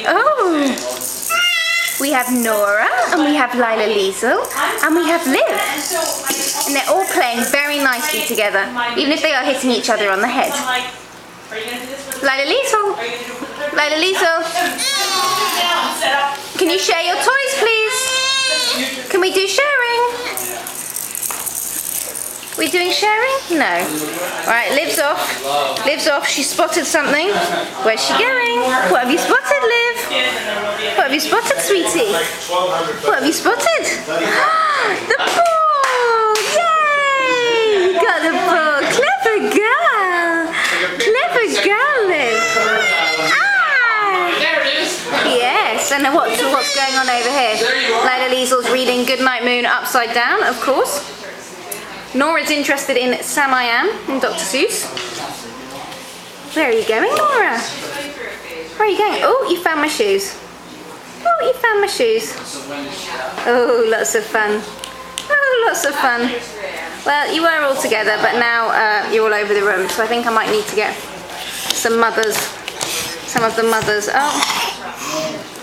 Oh, we have Nora, and we have Lila Liesel, and we have Liv. And they're all playing very nicely together, even if they are hitting each other on the head. Lila Liesel, Lila Liesel, can you share your toys, please? Can we do sharing? We doing sharing? No. Right, Liv's off. Liv's off. She spotted something. Where's she going? What have you spotted, Liv? What have you spotted, sweetie? What have you spotted? The ball! Yay! You got the ball. Clever girl. Clever girl, Liv. Ah! Yes. And what's going on over here? Lila Liesel's reading Goodnight Moon upside down, of course. Nora's interested in Sam I Am in Dr. Seuss. Where are you going, Nora? Where are you going? Oh, you found my shoes. Oh, you found my shoes. Oh, lots of fun. Oh, lots of fun. Well, you were all together, but now you're all over the room, so I think I might need to get some of the mothers.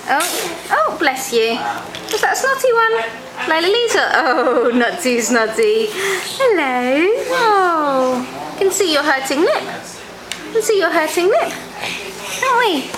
Oh, bless you. Was that a snotty one? Lila Liesel. Oh, not too snotty. Hello. Oh, can see your hurting lip. Can see your hurting lip. Can't we?